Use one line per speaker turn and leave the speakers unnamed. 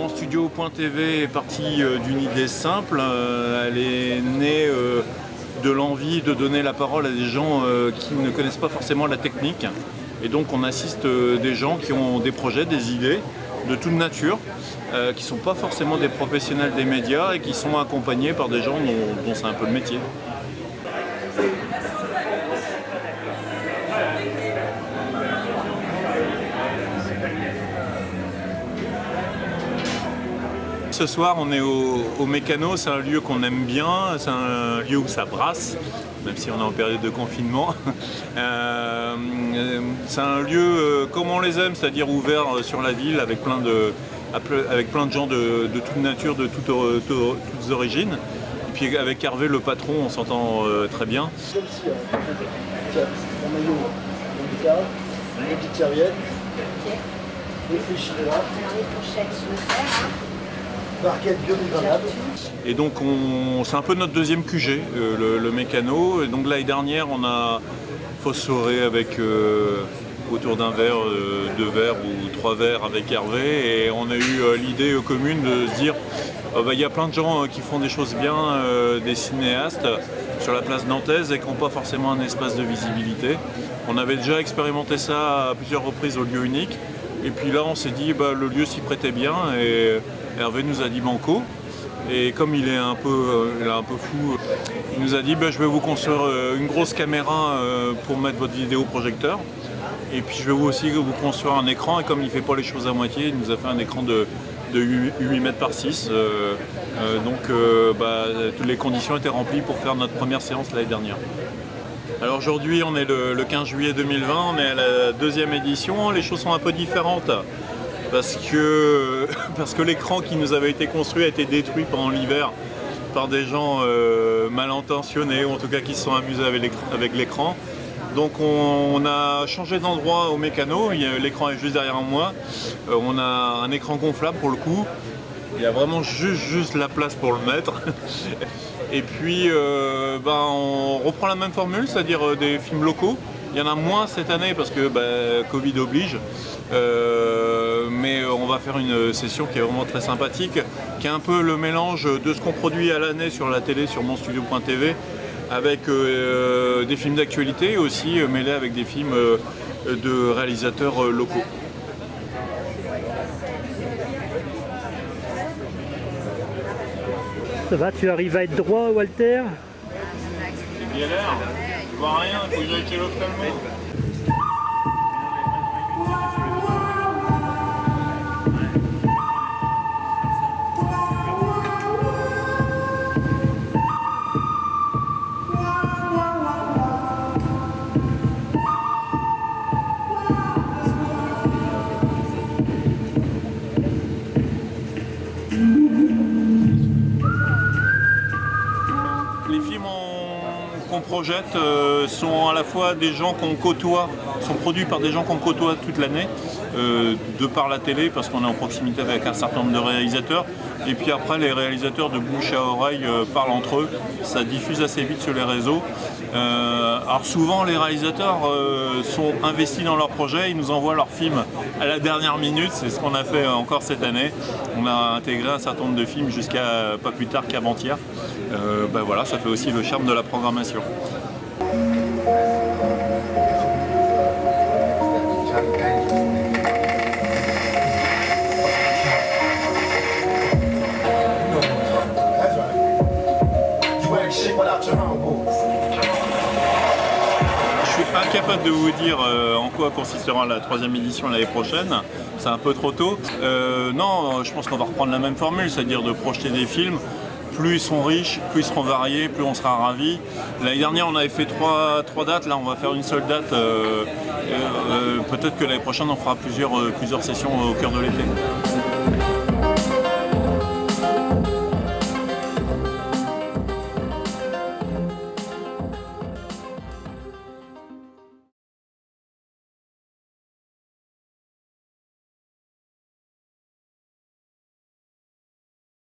Studio.tv est partie d'une idée simple, elle est née de l'envie de donner la parole à des gens qui ne connaissent pas forcément la technique. Et donc on assiste des gens qui ont des projets, des idées de toute nature, qui ne sont pas forcément des professionnels des médias et qui sont accompagnés par des gens dont c'est un peu le métier. Ce soir, on est au Mécano, c'est un lieu qu'on aime bien, c'est un lieu où ça brasse, même si on est en période de confinement. C'est un lieu comme on les aime, c'est-à-dire ouvert sur la ville avec plein de gens de toute nature, de toutes origines. Et puis avec Hervé, le patron, on s'entend très bien.
Comme si, tiens, mon maillot, mon cadre, une petite serviette, réfléchissez là.
Alors les fourchettes, je le fais, hein.
Barquette biodégradable.
Et donc c'est un peu notre deuxième QG, le Mécano. Et donc l'année dernière, on a phosphoré avec autour d'un verre, 2 verres ou 3 verres avec Hervé. Et on a eu l'idée commune de se dire, il y a plein de gens qui font des choses bien, des cinéastes sur la place nantaise et qui n'ont pas forcément un espace de visibilité. On avait déjà expérimenté ça à plusieurs reprises au lieu unique. Et puis là, on s'est dit, le lieu s'y prêtait bien. Et Hervé nous a dit banco, et comme il est un peu fou, il nous a dit je vais vous construire une grosse caméra pour mettre votre vidéoprojecteur, et puis je vais aussi vous construire un écran, et comme il ne fait pas les choses à moitié, il nous a fait un écran de 8 mètres par 6, toutes les conditions étaient remplies pour faire notre première séance l'année dernière. Alors aujourd'hui on est le 15 juillet 2020, on est à la 2e édition, les choses sont un peu différentes. Parce que l'écran qui nous avait été construit a été détruit pendant l'hiver par des gens mal intentionnés, ou en tout cas qui se sont amusés avec l'écran. Donc on a changé d'endroit au Mécano, l'écran est juste derrière moi. On a un écran gonflable pour le coup, il y a vraiment juste la place pour le mettre. Et puis on reprend la même formule, c'est-à-dire des films locaux. Il y en a moins cette année parce que Covid oblige, mais on va faire une session qui est vraiment très sympathique, qui est un peu le mélange de ce qu'on produit à l'année sur la télé, sur monstudio.tv, avec des films d'actualité et aussi mêlés avec des films de réalisateurs locaux.
Ça va, tu arrives à être droit, Walter?
C'est galère, je vois rien, il faut que j'aille chez l'ophtalmo. Les films qu'on projette sont à la fois des gens qu'on côtoie, sont produits par des gens qu'on côtoie toute l'année, de par la télé, parce qu'on est en proximité avec un certain nombre de réalisateurs. Et puis après, les réalisateurs de bouche à oreille parlent entre eux, ça diffuse assez vite sur les réseaux. Alors souvent, les réalisateurs sont investis dans leur projet, ils nous envoient leurs films à la dernière minute, c'est ce qu'on a fait encore cette année. On a intégré un certain nombre de films jusqu'à pas plus tard qu'avant-hier. Voilà, ça fait aussi le charme de la programmation. Je suis incapable de vous dire en quoi consistera la 3e édition l'année prochaine, c'est un peu trop tôt. Non, je pense qu'on va reprendre la même formule, c'est-à-dire de projeter des films. Plus ils sont riches, plus ils seront variés, plus on sera ravis. L'année dernière, on avait fait 3 dates, là on va faire une seule date. Peut-être que l'année prochaine, on fera plusieurs sessions au cœur de l'été.